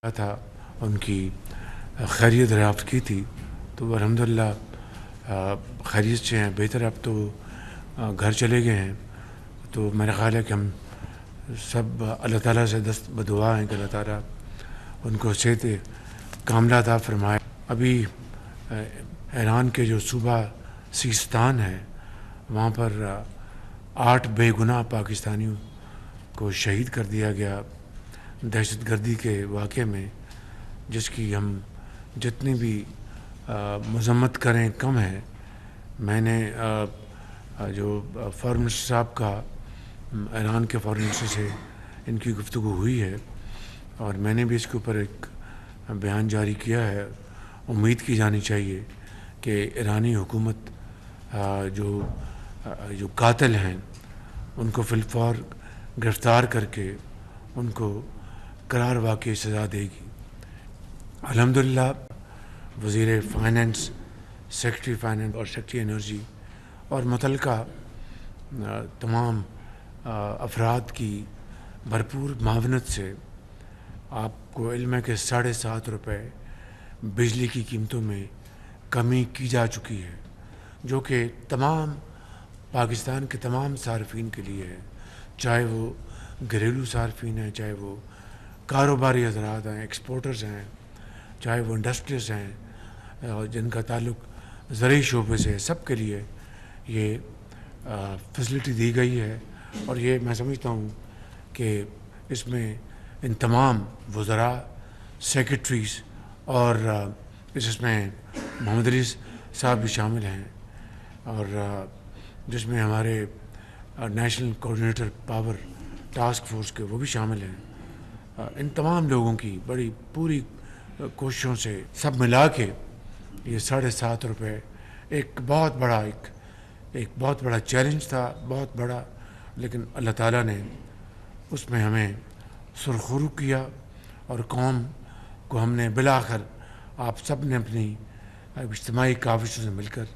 تھا उनकी खैरियत दरियाफ़्त की थी तो वो अल्हम्दुलिल्लाह खैरियत से हैं, बेहतर अब तो घर चले गए हैं। तो मेरा ख़्याल है कि हम सब अल्लाह ताला से दस्त बदुआ हैं कि अल्लाह ताला उनको सेहत कामिला अता फ़रमाए। अभी ईरान के जो सूबा सिस्तान है वहाँ पर 8 बेगुनाह पाकिस्तानियों को शहीद कर दिया गया दहशतगर्दी के वाक़े में, जिसकी हम जितनी भी मज़म्मत करें कम है। मैंने जो फ़ॉरेन मिनिस्टर साहब का ईरान के फ़ॉरेन मिनिस्टर से इनकी गुफ्तगू हुई है और मैंने भी इसके ऊपर एक बयान जारी किया है। उम्मीद की जानी चाहिए कि ईरानी हुकूमत जो कातिल हैं उनको फिलफौर गिरफ़्तार करके उनको करार वाक़ई सज़ा देगी। अल्हम्दुलिल्लाह वज़ीर फ़ाइनेंस, सेक्रेटरी फ़ाइनेंस और सेक्रेटरी एनर्जी और मुतल्लिका तमाम अफराद की भरपूर मावनत से आपको इल्म है कि 7.5 रुपये बिजली की कीमतों में कमी की जा चुकी है, जो कि तमाम पाकिस्तान के तमाम सार्फिन के लिए है, चाहे वो घरेलू सार्फिन हैं, चाहे वो कारोबारी हज़रात हैं, एक्सपोर्टर्स हैं, चाहे वो इंडस्ट्रीज़ हैं जिनका ताल्लुक़ ज़रूरी शोबे से है। सब के लिए ये फैसिलिटी दी गई है और ये मैं समझता हूँ कि इसमें इन तमाम वज़रा, सेक्रेटरीज़ और इसमें मोहम्मद अली साहब भी शामिल हैं और जिसमें हमारे national coordinator power task force के वो भी शामिल हैं। इन तमाम लोगों की बड़ी पूरी कोशिशों से सब मिला के ये 7.5 रुपये एक बहुत बड़ा चैलेंज था, बहुत बड़ा, लेकिन अल्लाह ताला ने उसमें हमें सुरखरू किया और कौम को हमने बिलाखिर आप सब ने अपनी इज्तिमाई काविशों से मिलकर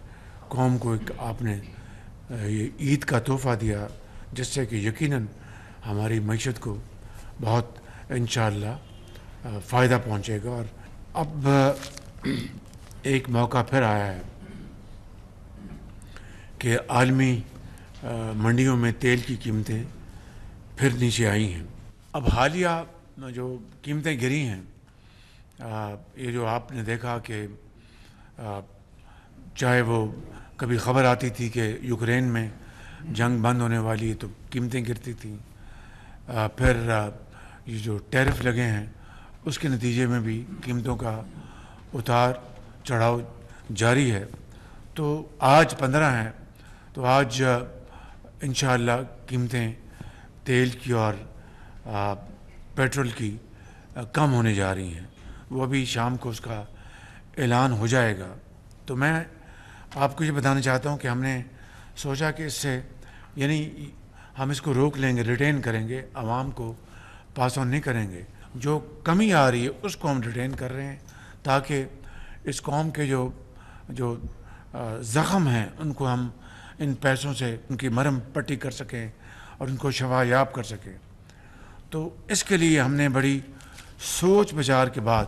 कौम को एक आपने ये ईद का तोहफ़ा दिया, जिससे कि यकीनन हमारी मईशत को बहुत इंशाअल्लाह फ़ायदा पहुँचेगा। और अब एक मौका फिर आया है कि आलमी मंडियों में तेल की कीमतें फिर नीचे आई हैं। अब हालिया जो कीमतें गिरी हैं, ये जो आपने देखा कि चाहे वो कभी ख़बर आती थी कि यूक्रेन में जंग बंद होने वाली है तो कीमतें गिरती थी, फिर ये जो टैरिफ लगे हैं उसके नतीजे में भी कीमतों का उतार चढ़ाव जारी है। तो आज 15 है, तो आज इंशाअल्लाह कीमतें तेल की और पेट्रोल की कम होने जा रही हैं। वो अभी शाम को उसका ऐलान हो जाएगा। तो मैं आपको ये बताना चाहता हूँ कि हमने सोचा कि इससे यानी हम इसको रोक लेंगे, रिटेन करेंगे, आवाम को पास ऑन नहीं करेंगे। जो कमी आ रही है उसको हम रिटेन कर रहे हैं ताकि इस कौम के जो ज़ख़म हैं उनको हम इन पैसों से उनकी मरहम पट्टी कर सकें और उनको शफायाब कर सकें। तो इसके लिए हमने बड़ी सोच विचार के बाद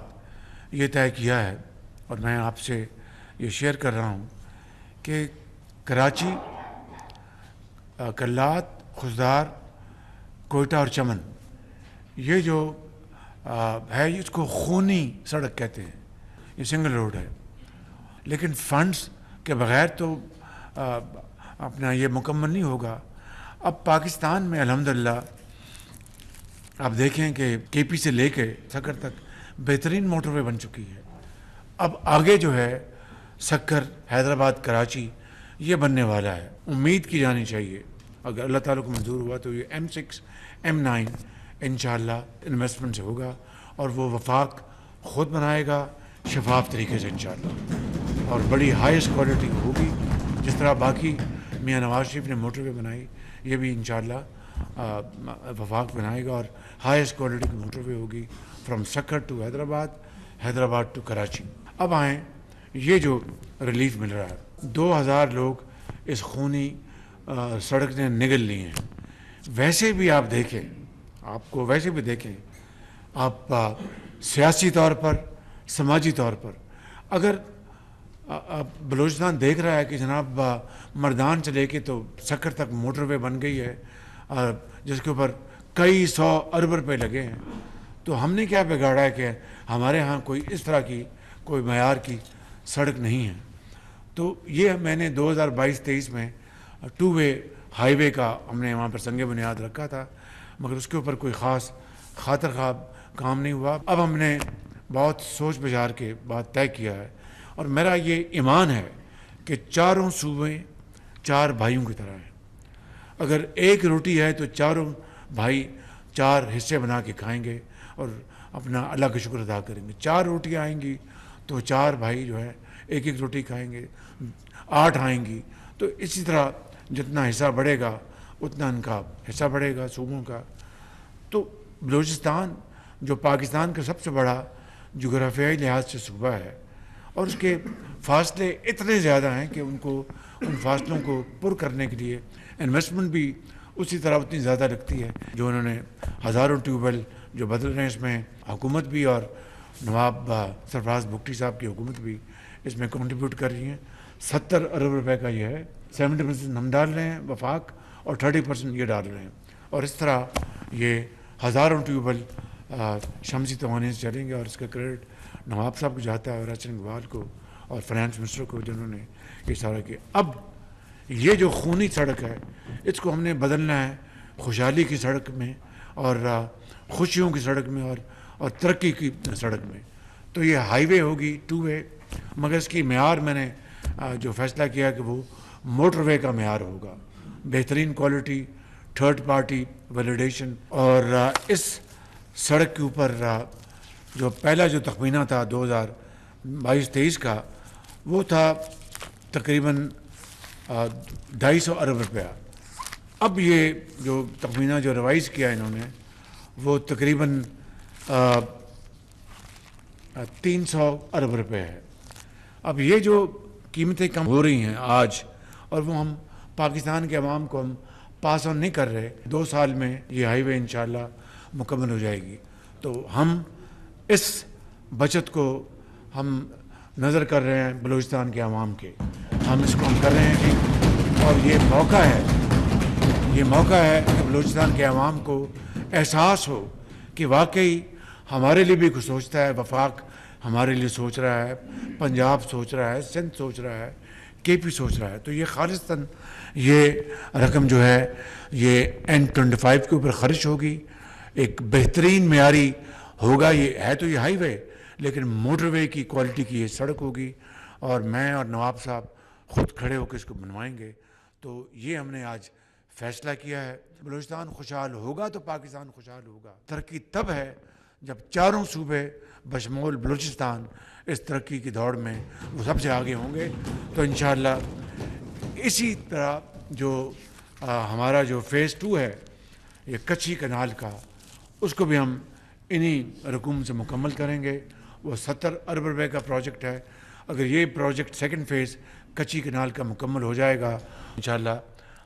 ये तय किया है और मैं आपसे ये शेयर कर रहा हूँ कि कराची, कल्लात, खुशदार, कोयटा और चमन, ये जो है इसको खूनी सड़क कहते हैं। ये सिंगल रोड है, लेकिन फंड्स के बग़ैर तो अपना ये मुकम्मल नहीं होगा। अब पाकिस्तान में अल्हम्दुलिल्लाह आप देखें कि केपी से लेके सक्कर तक बेहतरीन मोटरवे बन चुकी है। अब आगे जो है सक्कर, हैदराबाद, कराची ये बनने वाला है। उम्मीद की जानी चाहिए अगर अल्लाह ताला को मंजूर हुआ तो ये M6, M9 इंशाअल्लाह इन्वेस्टमेंट से होगा और वो वफाक ख़ुद बनाएगा शफाफ तरीके से इंशाअल्लाह, और बड़ी हाईएस्ट क्वालिटी होगी। जिस तरह बाकी मियाँ नवाज शरीफ ने मोटरवे बनाई, ये भी इंशाअल्लाह वफाक बनाएगा और हाईएस्ट क्वालिटी की मोटरवे होगी from Sukkur to Hyderabad, Hyderabad to Karachi. अब आएँ ये जो रिलीफ मिल रहा है, 2000 लोग इस खूनी सड़क ने निगल लिए हैं। वैसे भी आप देखें, आपको वैसे भी देखें, आप सियासी तौर पर, समाजी तौर पर। अगर बलूचिस्तान देख रहा है कि जनाब मर्दान से लेके तो सक्कर तक मोटरवे बन गई है जिसके ऊपर कई 100 अरब रुपए लगे हैं, तो हमने क्या बिगाड़ा है कि हमारे यहाँ कोई इस तरह की कोई मयार की सड़क नहीं है। तो ये मैंने 2022-23 में 2 वे हाईवे का हमने वहाँ पर संगे बुनियाद रखा था, मगर उसके ऊपर कोई ख़ास खातर ख्वाब काम नहीं हुआ। अब हमने बहुत सोच विचार के बाद तय किया है और मेरा ये ईमान है कि चारों सूबे 4 भाइयों की तरह हैं। अगर एक रोटी है तो चारों भाई 4 हिस्से बना के खाएंगे और अपना अल्लाह का शुक्र अदा करेंगे। 4 रोटियाँ आएंगी तो 4 भाई जो है एक एक रोटी खाएंगे, 8 आएंगी तो इसी तरह जितना हिस्सा बढ़ेगा उतना उनका हिस्सा बढ़ेगा सूबों का। तो बलूचिस्तान जो पाकिस्तान का सबसे बड़ा जोग्राफियाई लिहाज से सूबा है और उसके फासले इतने ज़्यादा हैं कि उनको उन फासलों को पुर करने के लिए इन्वेस्टमेंट भी उसी तरह उतनी ज़्यादा लगती है। जो उन्होंने हज़ारों ट्यूबवेल जो बदल रहे हैं इसमें हुकूमत भी और नवाब सरफराज भुट्टी साहब की हुकूमत भी इसमें कंट्रीब्यूट कर रही हैं। 70 अरब रुपए का ये है, 70% हम डाल रहे हैं वफाक और 30% ये डाल रहे हैं और इस तरह ये हज़ारों ट्यूबवेल शमसी तवानी से चलेंगे और इसका क्रेडिट नवाब साहब को जाता है और राशन इकबाल को और फाइनेंस मिनिस्टर को जिन्होंने ये सारा किया। अब ये जो खूनी सड़क है इसको हमने बदलना है खुशहाली की सड़क में और खुशियों की सड़क में और तरक्की की सड़क में। तो ये हाईवे होगी 2 वे, मगर इसकी मेयार मैंने जो फैसला किया कि वो मोटरवे का मेयार होगा, बेहतरीन क्वालिटी, थर्ड पार्टी वैलिडेशन। और इस सड़क के ऊपर जो पहला जो तखमीना था 2022-23 का वो था तकरीबन 250 अरब रुपया। अब ये जो तखमीना जो रिवाइज़ किया इन्होंने वो तकरीबन 300 अरब रुपये है। अब ये जो कीमतें कम हो रही हैं आज और वो हम पाकिस्तान के अवाम को हम पास ऑन नहीं कर रहे, 2 साल में ये हाईवे इंशाल्लाह मुकम्मल हो जाएगी। तो हम इस बचत को हम नज़र कर रहे हैं बलूचिस्तान के अवाम के, हम इसको हम कर रहे हैं कि और ये मौका है कि बलूचिस्तान के अवाम को एहसास हो कि वाकई हमारे लिए भी कुछ सोचता है, वफाक हमारे लिए सोच रहा है, पंजाब सोच रहा है, सिंध सोच रहा है, केपी सोच रहा है। तो ये खालिस्तन ये रकम जो है ये N25 के ऊपर खर्च होगी, एक बेहतरीन मेयारी होगा। ये है तो ये हाईवे लेकिन मोटरवे की क्वालिटी की ये सड़क होगी और मैं और नवाब साहब खुद खड़े होकर इसको बनवाएंगे। तो ये हमने आज फैसला किया है। बलूचिस्तान खुशहाल होगा तो पाकिस्तान खुशहाल होगा। तरक्की तब है जब चारों सूबे बशमूल बलूचिस्तान इस तरक्की की दौड़ में वो सबसे आगे होंगे। तो इंशाअल्लाह इसी तरह जो हमारा जो फ़ेज़ 2 है ये कच्ची कनाल का, उसको भी हम इन्हीं रकूम से मुकम्मल करेंगे। वो 70 अरब रुपए का प्रोजेक्ट है। अगर ये प्रोजेक्ट सेकंड फ़ेज़ कच्ची कनाल का मुकम्मल हो जाएगा इंशाअल्लाह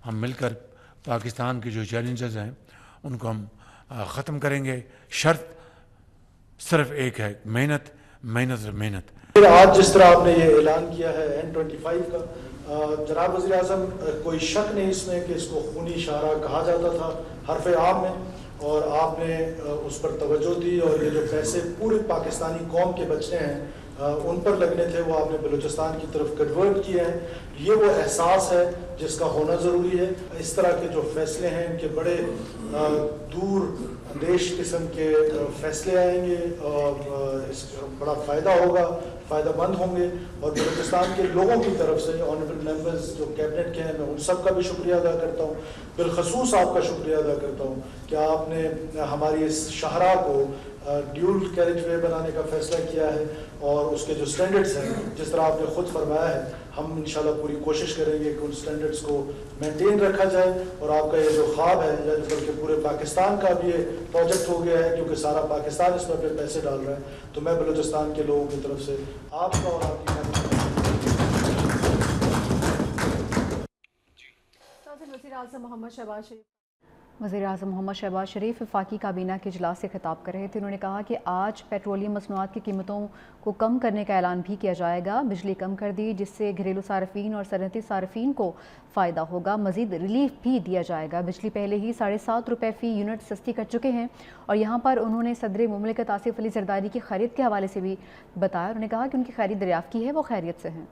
हम मिलकर पाकिस्तान के जो चैलेंजेस हैं उनको हम ख़त्म करेंगे। शर्त सिर्फ एक है, मेहनत मेहनत और मेहनत। आज जिस तरह आपने ये ऐलान किया है N25 का, जनाब वज़ीर आज़म, कोई शक नहीं इसमें कि इसको खूनी इशारा कहा जाता था हरफ आम में और आपने उस पर तवज्जो दी और ये जो पैसे पूरे पाकिस्तानी कौम के बचने हैं उन पर लगने थे वो आपने बलूचिस्तान की तरफ कन्वर्ट किए हैं। ये वो एहसास है जिसका होना ज़रूरी है। इस तरह के जो फैसले हैं इनके बड़े दूर देश किस्म के फैसले आएंगे और बड़ा फ़ायदा होगा, फ़ायदामंद होंगे। और बलूचिस्तान के लोगों की तरफ से ऑनरेबल मेंबर्स जो कैबिनेट के हैं मैं उन सब का भी शुक्रिया अदा करता हूँ, बिलखसूस आपका शुक्रिया अदा करता हूँ कि आपने हमारी इस शाहरा को ड्यूल कैरेज वे बनाने का फैसला किया है और उसके जो स्टैंडर्ड्स हैं जिस तरह आपने ख़ुद फरमाया है हम इंशाल्लाह पूरी कोशिश करेंगे कि उन स्टैंडर्ड्स को मेंटेन रखा जाए। और आपका ये जो ख्वाब है या बल्कि पूरे पाकिस्तान का भी ये प्रोजेक्ट हो गया है क्योंकि सारा पाकिस्तान इसमें अपने पैसे डाल रहा है। तो मैं बलूचिस्तान के लोगों की तरफ से आपका और आपकी वज़ीर आज़म मोहम्मद शहबाज शरीफ وزیراعظم محمد شہباز شریف وفاقی کابینہ کے اجلاس سے خطاب کر رہے تھے. انہوں نے کہا کہ آج پیٹرولیم مصنوعات کی قیمتوں کو کم کرنے کا اعلان بھی کیا جائے گا. بجلی کم کر دی جس سے گھریلو صارفین اور صنعتی صارفین کو فائدہ ہوگا. مزید ریلیف بھی دیا جائے گا. بجلی پہلے ہی ₹7.5 فی یونٹ سستی کر چکے ہیں. اور یہاں پر انہوں نے صدر مملکت آصف علی زرداری کی خرید کے حوالے سے بھی بتایا. انہوں نے کہا کہ ان کی خرید دریافت کی ہے، وہ خیریت سے ہیں.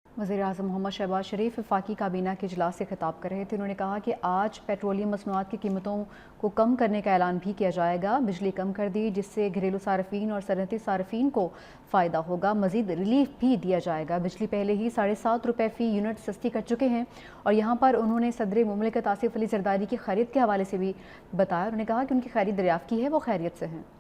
وزیراعظم محمد شہباز شریف وفاقی کابینہ کے اجلاس سے خطاب کر رہے تھے. انہوں نے کہا کہ آج پیٹرولیم مصنوعات کی قیمتوں کو کم کرنے کا اعلان بھی کیا جائے گا. بجلی کم کر دی جس سے گھریلو صارفین اور صنعتی صارفین کو فائدہ ہوگا. مزید ریلیف بھی دیا جائے گا. بجلی پہلے ہی ₹7.5 فی یونٹ سستی کر چکے ہیں. اور یہاں پر انہوں نے صدر مملکت آصف علی زرداری کی خرید کے حوالے سے بھی بتایا. انہوں نے کہا کہ ان کی خرید دریافت کی ہے، وہ خیریت سے ہیں.